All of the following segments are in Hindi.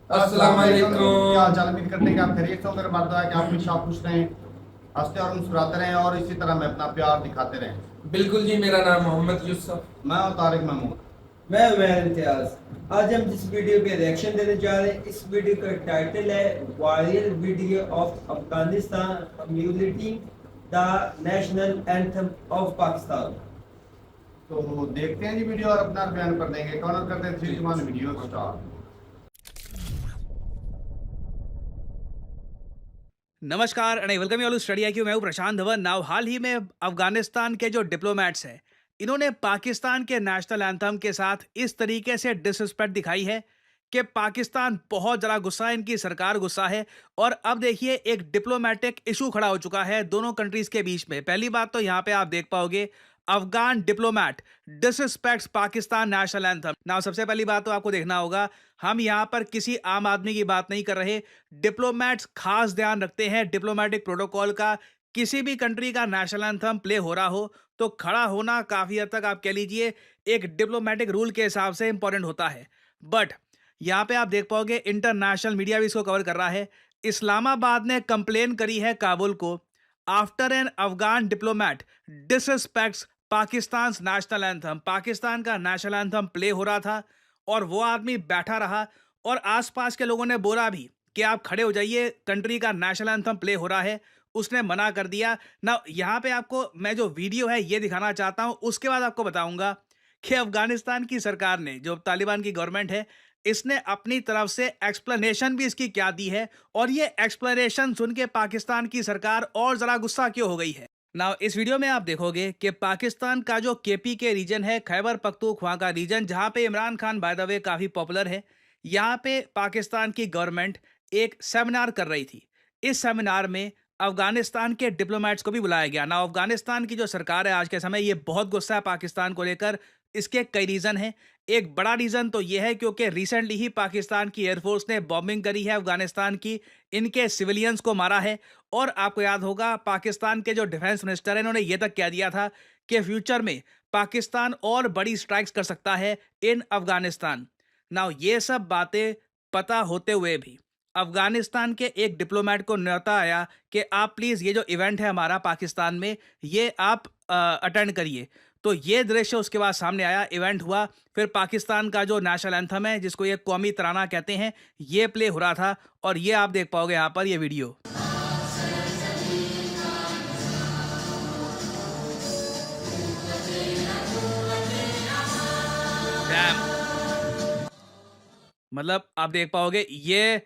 अस्सलाम अस्सलाम वालेकुम। क्या वालेकुम। हाल चाल? उम्मीद करते हैं कि आप खैरियत से हो। मेरा बात है कि आप हमेशा खुश रहें, हंसते और मुस्कुराते रहें और इसी तरह में अपना प्यार दिखाते रहें। बिल्कुल जी, मेरा नाम मोहम्मद यूसुफ। मैं हूं तारिक महमूद। मैं उमर इम्तियाज। आज हम जिस वीडियो पे रिएक्शन देने जा रहे हैं, इस वीडियो का टाइटल है viral video of Afghanistan musicking the national anthem of Pakistan. तो देखते हैं जी वीडियो और अपना बयान कर देंगे। कॉर्नर करते हैं जी। 3 वीडियो स्टार्ट। नमस्कार and welcome you all to study IQ. मैं हूं प्रशांत धवन। नाउ हाल ही में अफगानिस्तान के जो डिप्लोमेट्स हैं, इन्होंने पाकिस्तान के नेशनल एंथम के साथ इस तरीके से डिसरिस्पेक्ट दिखाई है कि पाकिस्तान बहुत ज़रा गुस्सा है, इनकी सरकार गुस्सा है। और अब देखिए एक डिप्लोमेटिक इशू खड़ा हो चुका है दोनों कंट्रीज के बीच में। पहली बात तो यहाँ पे आप देख पाओगे, Afghan diplomat disrespects Pakistan national anthem. Now सबसे पहली बात तो आपको देखना होगा, हम यहाँ पर किसी आम आदमी की बात नहीं कर रहे। डिप्लोमेट्स खास ध्यान रखते हैं डिप्लोमेटिक प्रोटोकॉल का। किसी भी कंट्री का नेशनल एंथम प्ले हो रहा हो तो खड़ा होना काफी हद तक आप कह लीजिए एक डिप्लोमेटिक रूल के हिसाब से इंपॉर्टेंट होता है। बट यहाँ पे आप देख पाओगे इंटरनेशनल मीडिया भी इसको कवर कर रहा है। इस्लामाबाद ने कंप्लेन करी है काबुल को after an Afghan diplomat disrespects Pakistan national anthem. Pakistan का नेशनल एंथम प्ले हो रहा था और वो आदमी बैठा रहा और आसपास के लोगों ने बोला भी कि आप खड़े हो जाइए, कंट्री का नेशनल एंथम प्ले हो रहा है। उसने मना कर दिया ना। यहाँ पे आपको मैं जो वीडियो है ये दिखाना चाहता हूँ, उसके बाद आपको बताऊंगा कि अफगानिस्तान की सरकार ने, जो तालिबान की गवर्नमेंट है, इसने अपनी तरफ से एक्सप्लेनेशन भी इसकी क्या दी है और ये एक्सप्लेनेशन सुन के पाकिस्तान की सरकार और जरा गुस्सा क्यों हो गई है। नाउ इस वीडियो में आप देखोगे कि पाकिस्तान का जो केपी के रीजन है, खैबर पख्तूनख्वा का रीजन, जहां पे Imran Khan by the way काफी पॉपुलर है, यहाँ पे पाकिस्तान की गवर्नमेंट एक सेमिनार कर रही थी। इस सेमिनार में अफगानिस्तान के डिप्लोमेट्स को भी बुलाया गया ना। अफगानिस्तान की जो सरकार है आज के समय, ये बहुत गुस्सा है पाकिस्तान को लेकर। इसके कई रीजन हैं। एक बड़ा रीजन तो यह है क्योंकि रिसेंटली ही पाकिस्तान की एयरफोर्स ने बॉम्बिंग करी है अफगानिस्तान की, इनके सिविलियंस को मारा है। और आपको याद होगा पाकिस्तान के जो डिफेंस मिनिस्टर हैं, इन्होंने ये तक कह दिया था कि फ्यूचर में पाकिस्तान और बड़ी स्ट्राइक्स कर सकता है इन अफगानिस्तान। नाउ ये सब बातें पता होते हुए भी अफगानिस्तान के एक डिप्लोमेट को न्योता आया कि आप प्लीज ये जो इवेंट है हमारा पाकिस्तान में, ये आप अटेंड करिए। तो ये दृश्य उसके बाद सामने आया, इवेंट हुआ, फिर पाकिस्तान का जो नेशनल एंथम है, जिसको ये कौमी तराना कहते हैं, ये प्ले हो रहा था। और ये आप देख पाओगे यहाँ पर ये वीडियो। डैम, मतलब आप देख पाओगे ये,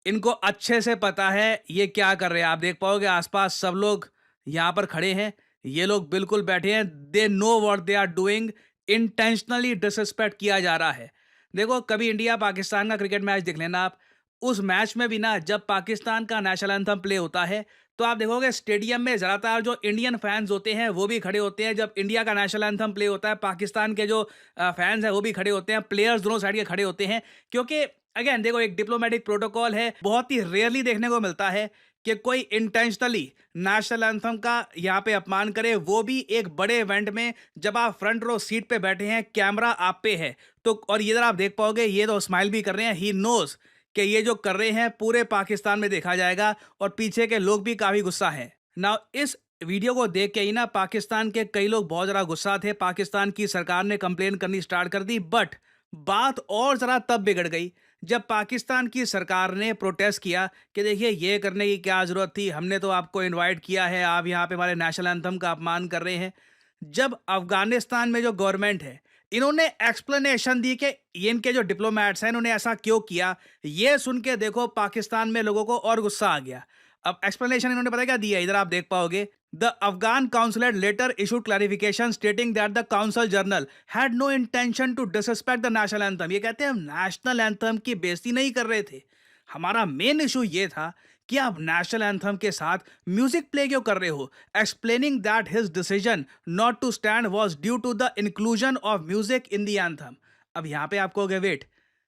इनको अच्छे से पता है ये क्या कर रहे हैं। आप देख पाओगे आसपास सब लोग यहाँ पर खड़े हैं, ये लोग बिल्कुल बैठे हैं। They know what they are doing. Intentionally disrespect किया जा रहा है। देखो, कभी इंडिया पाकिस्तान का क्रिकेट मैच देख लेना आप, उस मैच में भी ना जब पाकिस्तान का नेशनल एंथम प्ले होता है तो आप देखोगे स्टेडियम में ज़्यादातर जो इंडियन फैंस होते हैं वो भी खड़े होते हैं। जब इंडिया का नेशनल एंथम प्ले होता है, पाकिस्तान के जो फैंस हैं वो भी खड़े होते हैं, प्लेयर्स दोनों साइड के खड़े होते हैं। क्योंकि अगेन देखो, एक डिप्लोमेटिक प्रोटोकॉल है, बहुत ही रेयरली देखने को मिलता है कि कोई इंटेंशनली नेशनल एंथम का यहाँ पे अपमान करे, वो भी एक बड़े इवेंट में जब आप फ्रंट रो सीट पे बैठे हैं, कैमरा आप पे है तो। और ये आप देख पाओगे ये तो स्माइल भी कर रहे हैं। ही नोज कि ये जो कर रहे हैं पूरे पाकिस्तान में देखा जाएगा और पीछे के लोग भी काफी गुस्सा हैं। नाउ इस वीडियो को देख के ही ना पाकिस्तान के कई लोग बहुत ज़्यादा गुस्सा थे। पाकिस्तान की सरकार ने कंप्लेन करनी स्टार्ट कर दी। बट बात और ज़रा तब बिगड़ गई जब पाकिस्तान की सरकार ने प्रोटेस्ट किया कि देखिए ये करने की क्या ज़रूरत थी, हमने तो आपको इनवाइट किया है, आप यहाँ पे हमारे नेशनल एंथम का अपमान कर रहे हैं। जब अफगानिस्तान में जो गवर्नमेंट है, इन्होंने एक्सप्लेनेशन दी कि ये इनके जो डिप्लोमेट्स हैं इन्होंने ऐसा क्यों किया, ये सुन के देखो पाकिस्तान में लोगों को और गुस्सा आ गया। अब एक्सप्लेनेशन इन्होंने पता क्या दिया, इधर आप देख पाओगे। The Afghan consulate letter issued clarification stating that the council general had no intention to disrespect the national anthem. ये कहते हैं हम नेशनल एंथम की बेइज्जती नहीं कर रहे थे, हमारा मेन इशू ये था कि आप नेशनल एंथम के साथ म्यूजिक प्ले क्यों कर रहे हो। Explaining that his decision not to stand was due to the inclusion of music in the anthem. अब यहाँ पे आपको वेट,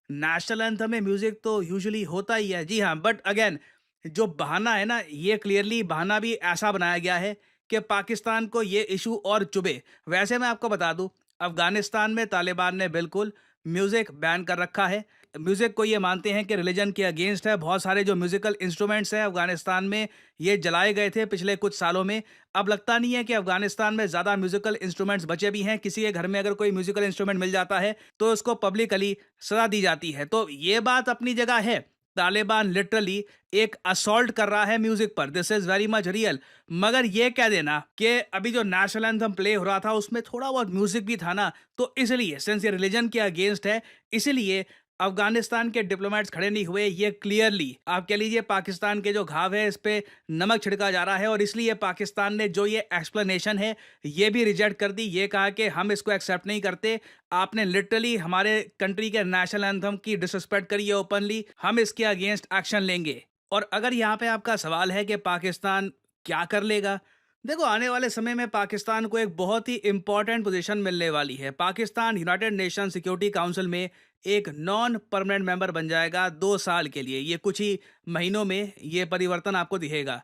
नेशनल एंथम में म्यूजिक तो यूजुअली होता ही है, जी हाँ, बट अगेन जो बहाना है ना, ये क्लियरली बहाना भी ऐसा बनाया गया है कि पाकिस्तान को ये इशू और चुभे। वैसे मैं आपको बता दूं, अफगानिस्तान में तालिबान ने बिल्कुल म्यूजिक बैन कर रखा है। म्यूज़िक को ये मानते हैं कि रिलीजन के अगेंस्ट है। बहुत सारे जो म्यूज़िकल इंस्ट्रूमेंट्स हैं अफ़गानिस्तान में ये जलाए गए थे पिछले कुछ सालों में। अब लगता नहीं है कि अफ़गानिस्तान में ज़्यादा म्यूज़िकल इंस्ट्रूमेंट्स बचे भी हैं। किसी के घर में अगर कोई म्यूज़िकल इंस्ट्रूमेंट मिल जाता है तो उसको पब्लिकली सज़ा दी जाती है। तो ये बात अपनी जगह है। तालिबान लिटरली एक असॉल्ट कर रहा है म्यूजिक पर, this is very much real. मगर ये कह देना कि अभी जो नेशनल एंथम प्ले हो रहा था उसमें थोड़ा बहुत म्यूजिक भी था ना, तो इसलिए सिंस ये रिलीजन के अगेंस्ट है, इसलिए अफगानिस्तान के डिप्लोमेट्स खड़े नहीं हुए। ये क्लियरली आप कह लीजिए पाकिस्तान के जो घाव है इस पे नमक छिड़का जा रहा है, और इसलिए पाकिस्तान ने जो ये एक्सप्लेनेशन है ये भी रिजेक्ट कर दी। ये कहा कि हम इसको एक्सेप्ट नहीं करते, आपने लिटरली हमारे कंट्री के नेशनल एंथम की डिसरिस्पेक्ट करी है ओपनली, हम इसके अगेंस्ट एक्शन लेंगे। और अगर यहाँ पे आपका सवाल है कि पाकिस्तान क्या कर लेगा, देखो आने वाले समय में पाकिस्तान को एक बहुत ही इंपॉर्टेंट पोजीशन मिलने वाली है। Pakistan United nation security council में एक नॉन परमानेंट मेंबर बन जाएगा 2 साल के लिए। ये कुछ ही महीनों में ये परिवर्तन आपको दिखेगा।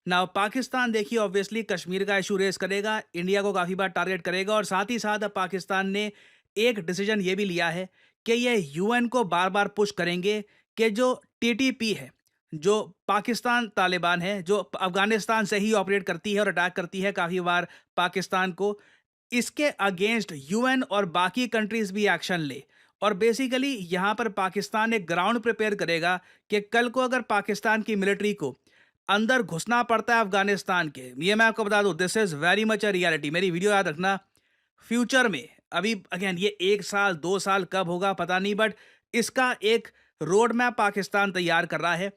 नाउ पाकिस्तान देखिए ऑब्वियसली कश्मीर का इशू रेस करेगा, इंडिया को काफ़ी बार टारगेट करेगा, और साथ ही साथ अब पाकिस्तान ने एक डिसीजन ये भी लिया है कि ये यूएन को बार बार पुश करेंगे कि जो टीटीपी है, जो पाकिस्तान तालिबान है, जो अफगानिस्तान से ही ऑपरेट करती है और अटैक करती है काफ़ी बार पाकिस्तान को, इसके अगेंस्ट यूएन और बाकी कंट्रीज भी एक्शन ले। और बेसिकली यहाँ पर पाकिस्तान एक ग्राउंड प्रिपेयर करेगा कि कल को अगर पाकिस्तान की मिलिट्री को अंदर घुसना पड़ता है अफगानिस्तान के, ये मैं आपको बता दूं this is very much a reality, मेरी वीडियो याद रखना, फ्यूचर में अभी अगेन ये 1 साल 2 साल कब होगा पता नहीं, बट इसका एक रोड मैप पाकिस्तान तैयार कर रहा है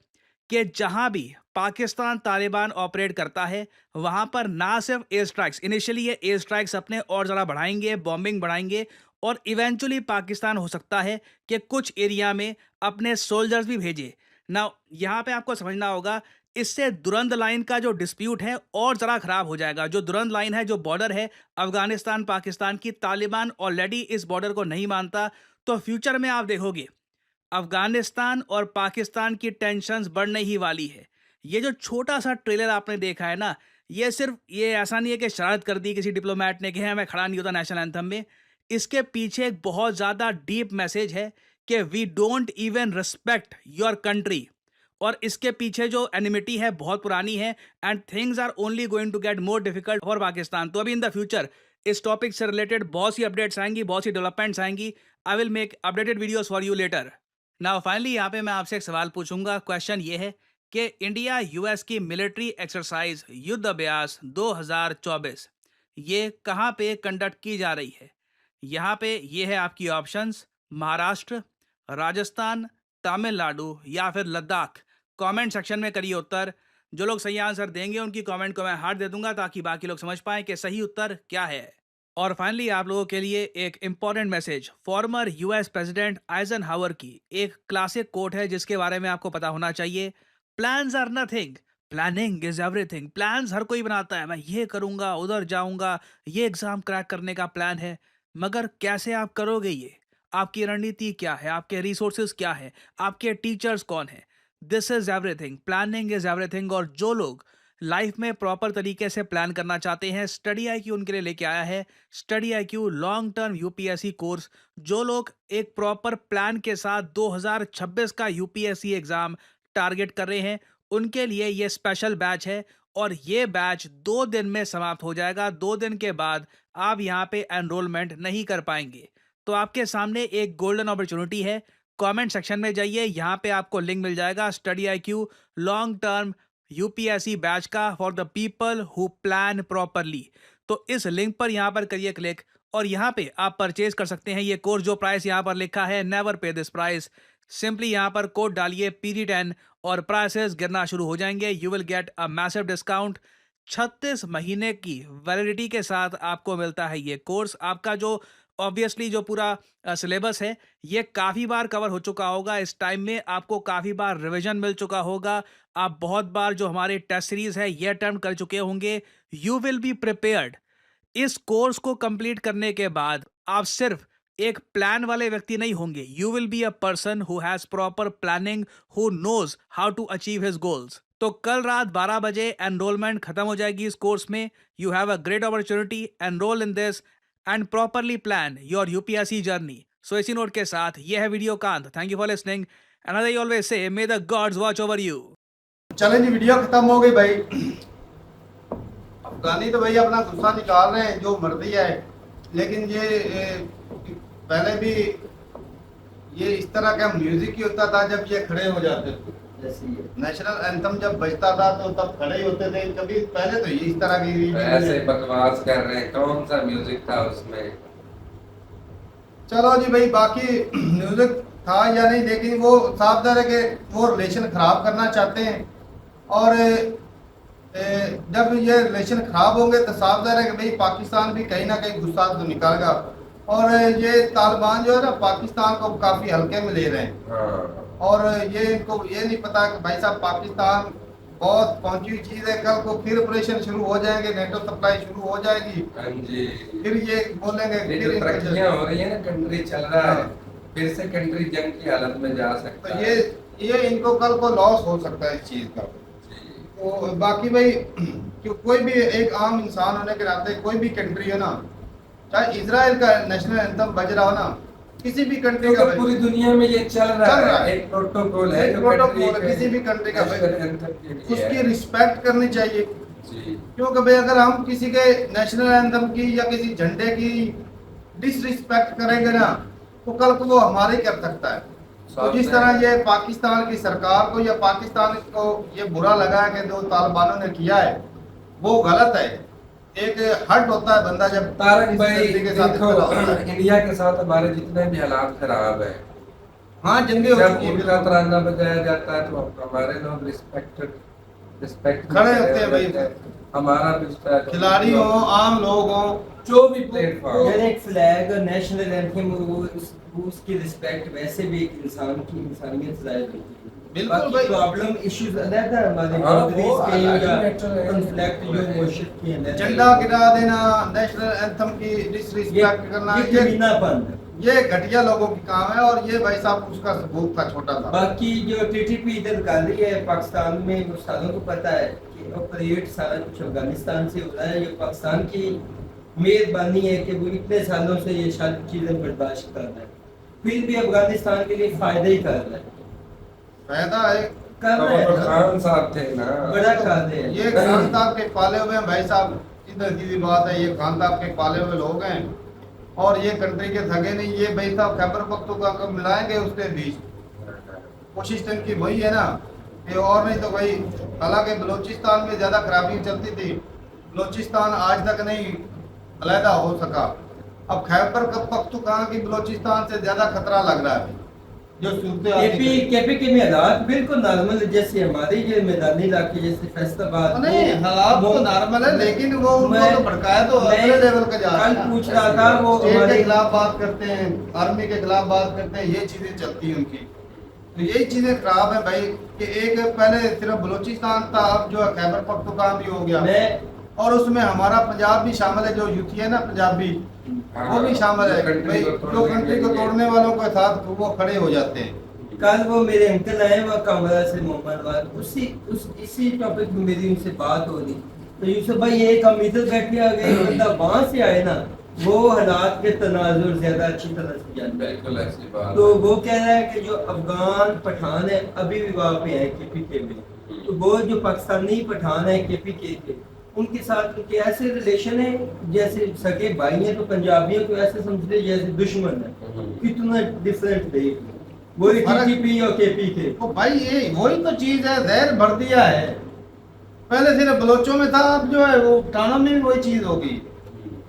कि जहां भी पाकिस्तान तालिबान ऑपरेट करता है वहां पर ना सिर्फ एयर स्ट्राइक्स, इनिशियली ये एयर स्ट्राइक्स अपने और ज़्यादा बढ़ाएंगे, बॉम्बिंग बढ़ाएंगे, और इवेंचुअली पाकिस्तान हो सकता है कि कुछ एरिया में अपने सोल्जर्स भी भेजे ना। यहाँ पे आपको समझना होगा, इससे दुरंद लाइन का जो डिस्प्यूट है और ज़रा ख़राब हो जाएगा। जो दुरंद लाइन है, जो बॉर्डर है अफगानिस्तान पाकिस्तान की, तालिबान ऑलरेडी इस बॉर्डर को नहीं मानता। तो फ्यूचर में आप देखोगे अफगानिस्तान और पाकिस्तान की टेंशन्स बढ़ने ही वाली है। ये जो छोटा सा ट्रेलर आपने देखा है ना, ये सिर्फ ये ऐसा नहीं है कि शरारत कर दी किसी डिप्लोमेट ने कि है मैं खड़ा नहीं होता नेशनल एंथम में। इसके पीछे एक बहुत ज़्यादा डीप मैसेज है कि we don't even respect your country, और इसके पीछे जो एनिमिटी है बहुत पुरानी है, and things are only going to get more difficult for Pakistan. तो अभी इन द फ्यूचर इस टॉपिक से रिलेटेड बहुत सी अपडेट्स आएंगी, बहुत सी डेवलपमेंट्स आएंगी। I will make updated videos for you later. Now finally यहाँ पे मैं आपसे एक सवाल पूछूंगा। क्वेश्चन ये है कि इंडिया यूएस की मिलिट्री एक्सरसाइज युद्ध अभ्यास 2024 ये कहाँ पे कंडक्ट की जा रही है। यहाँ पे ये है आपकी ऑप्शंस, महाराष्ट्र, राजस्थान, तमिलनाडु या फिर लद्दाख। कमेंट सेक्शन में करिए उत्तर। जो लोग सही आंसर देंगे उनकी कमेंट को मैं हार्ट दे दूंगा ताकि बाकी लोग समझ पाएं कि सही उत्तर क्या है। और फाइनली आप लोगों के लिए एक important message, former US president Eisenhower की एक क्लासिक कोट है जिसके बारे में आपको पता होना चाहिए। Plans are nothing, planning is everything. Plans हर कोई बनाता है, मैं ये करूंगा, उधर जाऊंगा, ये एग्जाम क्रैक करने का प्लान है, मगर कैसे आप करोगे ये, आपकी रणनीति क्या है, आपके रिसोर्सेज क्या है, आपके टीचर्स कौन है, this is everything, planning is everything. और जो लोग लाइफ में प्रॉपर तरीके से प्लान करना चाहते हैं, स्टडी आईक्यू उनके लिए लेके आया है। Study IQ long term UPSC course. जो लोग एक प्रॉपर प्लान के साथ 2026 का यूपीएससी एग्जाम टारगेट कर रहे हैं, उनके लिए ये स्पेशल बैच है, और ये बैच 2 दिन में समाप्त हो जाएगा। 2 दिन के बाद आप यहाँ पे एनरोलमेंट नहीं कर पाएंगे। तो आपके सामने एक गोल्डन अपॉर्चुनिटी है। कमेंट सेक्शन में जाइए, यहाँ पे आपको लिंक मिल जाएगा study IQ long term UPSC batch का for the people who plan properly. तो इस लिंक पर यहाँ पर करिए क्लिक, और यहाँ पे आप परचेज कर सकते हैं ये कोर्स। जो प्राइस यहाँ पर लिखा है नेवर पे दिस प्राइस, सिंपली यहाँ पर कोड डालिए PD10 और प्राइसेस गिरना शुरू हो जाएंगे। You will get a massive discount. 36 महीने की वैलिडिटी के साथ आपको मिलता है ये कोर्स। आपका जो ऑब्वियसली जो पूरा सिलेबस है ये काफ़ी बार कवर हो चुका होगा। इस टाइम में आपको काफ़ी बार रिवीजन मिल चुका होगा। आप बहुत बार जो हमारे टेस्ट सीरीज है ये अटेम्प्ट कर चुके होंगे। You will be prepared. इस कोर्स को कंप्लीट करने के बाद आप सिर्फ एक प्लान वाले व्यक्ति नहीं होंगे, you will be a person who has proper planning, who knows how to achieve his goals. तो कल रात 12 बजे एनरोलमेंट खत्म हो जाएगी इस कोर्स में। You have a great opportunity, enroll in this and properly plan your UPSC journey. So इसी नोट के साथ ये है वीडियो का अंत। Thank you for listening and I always say may the gods watch over you. चलें जी, वीडियो खत्म हो गई भाई। अफगानी तो भाई अपना गुस्सा निकाल रहे हैं जो मर्जी है, लेकिन ये पहले भी ये इस तरह का म्यूजिक ही होता था जब ये खड़े हो जाते थे। जैसे ये नेशनल एंथम जब बजता था तो तब खड़े ही होते थे। कभी पहले तो ये इस तरह की ऐसे बकवास कर रहे हैं, कौन सा म्यूजिक था उसमें? चलो जी भाई, बाकी म्यूजिक था या नहीं, लेकिन वो साफ है कि वो रिलेशन खराब करना चाहते हैं। और जब ये रिलेशन खराब होंगे तो साफ है कि भाई पाकिस्तान भी कहीं ना कहीं गुस्सा तो निकालेगा। और ये तालिबान जो है ना पाकिस्तान को काफ़ी हल्के में ले रहे हैं। हाँ। और ये इनको ये नहीं पता कि भाई साहब पाकिस्तान बहुत पहुंची हुई चीज़ है। कल को फिर ऑपरेशन शुरू हो जाएंगे, नेटो सप्लाई शुरू हो जाएगी, हाँ जी। फिर ये बोलेंगे ये फिर जो तरक्कियां हो रही है ना, कंट्री चल रहा है, फिर से कंट्री जंग की हालत में जा सकता तो है। ये इनको कल को लॉस हो सकता है इस चीज़ का। जी। तो बाकी भाई कि कोई भी एक आम इंसान होने के नाते कोई भी कंट्री हो ना, चाहे इजराइल का नेशनल एंथम बज रहा हो ना, किसी भी कंट्री का क्योंकि पूरी दुनिया में ये चल रहा है, है। एक प्रोटोकॉल है एक जो प्रोटोकॉल कंट्री है, किसी भी कंट्री का नेशनल एंथम के लिए उसकी है। रिस्पेक्ट करनी चाहिए। जी। क्योंकि भाई अगर हम किसी के नेशनल एंथम की या किसी झंडे की डिसरिस्पेक्ट करेंगे ना, तो कल को वो हमारे कर सकता है। तो जिस तरह ये पाकिस्तान की सरकार को या पाकिस्तान को ये बुरा लगा है कि जो तालिबानों ने किया है वो गलत है। एक हट होता है बंदा जब तारक किसी भाई कंट्री के साथ देखो, इतना होता है। इंडिया के साथ हमारे जितने भी हालात खराब है, हाँ जंगे हो जब चुकी हैं, उनका तराना बजाया जाता है तो हमारे लोग रिस्पेक्ट खड़े होते हैं भाई। हमारा भी स्टाइल, खिलाड़ी हो, आम लोग हो, जो भी प्लेटफॉर्म यार एक फ्लैग और नेशनल एंथम वो उसकी रिस्पेक्ट वैसे भी एक इंसान की इंसानियत जाहिर होती है। बिल्कुल बाकी भाई। प्रॉब्लम इश्यूज अलग है हमारे हाँ, वो कंट्रीज के अलग या मैटर है। कॉन्फ्लिक्ट जो मुश्किल के अंदर झंडा गिरा देना, नेशनल एंथम की डिसरिस्पेक्ट करना, ये कमीनापन है। ये घटिया लोगों की काम है। और ये भाई साहब उसका सबूत था छोटा सा। बाकी जो टीटीपी इधर कर रही है पाकिस्तान में, वो सालों को पता है कि ऑपरेट सारा कुछ अफगानिस्तान से हो रहा है। ये पाकिस्तान की मेहरबानी है कि वो इतने सालों से ये सारी चीजें बर्दाश्त कर रहा है, फिर भी अफगानिस्तान के लिए फायदा ही कर रहा है। फायदा है, कर रहा तो है, खान साहब थे ना, बड़ा कर रहे हैं। ये खान साहब के पाले हुए हैं भाई साहब। सीधी बात है, ये खान साहब के पाले हुए लोग हैं और ये कंट्री के थके नहीं। ये भाई साहब खैबर पख्तूनख्वा को मिलाएंगे उसके बीच, कोशिश तो इनकी वही है ना कि और नहीं तो भाई। हालांकि बलूचिस्तान में ज़्यादा खराबी चलती थी, बलूचिस्तान आज तक नहीं अलहदा हो सका। अब खैबर पख्तूनख्वा की बलूचिस्तान से ज़्यादा खतरा लग रहा है जो केपी के में हालात बिल्कुल नॉर्मल, जैसे हमारे ये मैदानी इलाके जैसे फैसलाबाद नहीं, हालात तो नॉर्मल है, लेकिन वो उनको तो भड़काया तो अगले लेवल का जा रहा है। कल पूछ रहा था वो स्टेट के हमारे खिलाफ बात करते हैं, आर्मी के खिलाफ बात करते हैं, ये चीजें चलती हैं उनकी। तो यही चीजें खराब है भाई कि एक पहले सिर्फ बलूचिस्तान था, अब जो है खैबर पख्तूनख्वा भी हो गया और उसमें हमारा पंजाब भी शामिल है। जो यूथी है ना पंजाबी, वो भी शामिल है भाई, जो कंट्री को तोड़ने वालों के साथ वो खड़े हो जाते हैं। कल वो मेरे अंकल आए वहाँ कामरा से मोहम्मदाबाद, इसी टॉपिक में मेरी उनसे बात हो रही। तो यूसुफ भाई एक हम इधर बैठे आ गए, मतलब वहाँ से आए ना, वो हालात के तनाजुर ज्यादा अच्छी तरह से जानते हैं। बिल्कुल ऐसी बात। तो वो कह रहा है कि जो अफगान पठान है अभी भी वहाँ पे है केपीके में, तो वो जो पाकिस्तानी पठान है केपीके के, उनके साथ उनके ऐसे रिलेशन है जैसे सगे भाई हैं। तो पंजाबियों को ऐसे समझते जैसे दुश्मन है। कितना डिफरेंट देख लो, वही टीटीपी और केपीके। तो भाई ये वही तो चीज है, जहर भर दिया है। पहले सिर्फ बलोचों में था, अब जो है वो पठानों में भी वही चीज होगी।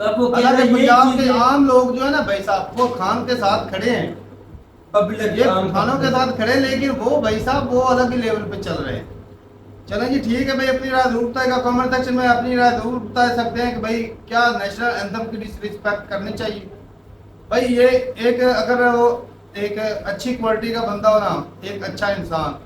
अब वो कह हालांकि रहे हैं पंजाब के ये आम लोग जो है ना भाई साहब, वो खान के साथ खड़े हैं, पब्लिक ये खानों के साथ खड़े, लेकिन वो भाई साहब वो अलग ही लेवल पे चल रहे हैं। चलें जी, ठीक है भाई, अपनी राय जरूर बताएगा कमेंट सेक्शन में, अपनी राय जरूर बता सकते हैं कि भाई क्या नेशनल एंथम की डिसरिस्पेक्ट करनी चाहिए। भाई ये एक अगर वो एक अच्छी क्वालिटी का बंदा हो ना, एक अच्छा इंसान,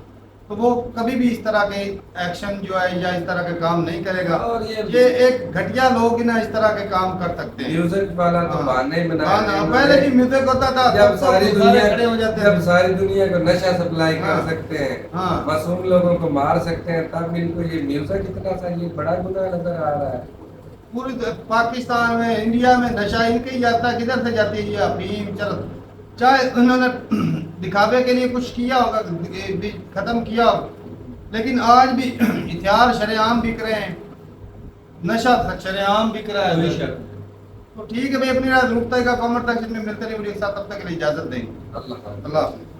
तो वो कभी भी इस तरह के एक्शन जो है या इस तरह के काम नहीं करेगा। और ये एक घटिया लोग ही ना इस तरह के काम कर सकते हैं। म्यूजिक वाला तो हाँ। बहाने बना हाँ ना, पहले भी म्यूजिक होता था, जब तब तो सारी सारे दुनिया खड़े हो जाते जब हैं। सारी दुनिया को नशा सप्लाई हाँ। कर सकते हैं, हाँ। मासूम लोगों को मार सकते हैं, तब इनको ये म्यूजिक इतना सा ये बड़ा गुनाह नजर आ रहा है। पूरी पाकिस्तान में, इंडिया में नशा इनके ही जाता है। किधर से जाती है ये अफीम? चल चाहे उन्होंने दिखावे के लिए कुछ किया होगा, भी खत्म किया होगा, लेकिन आज भी हथियार शरेआम बिक रहे हैं, नशा शरेआम बिक रहा है। बेशक। तो ठीक है भाई, अपनी रात रुकता है का कमेंट सेक्शन में मिलते रहिए, मुझे एक साथ, तब तक के लिए इजाजत देंगे। अल्लाह हाफ़िज़। अल्लाह हाफ़िज़।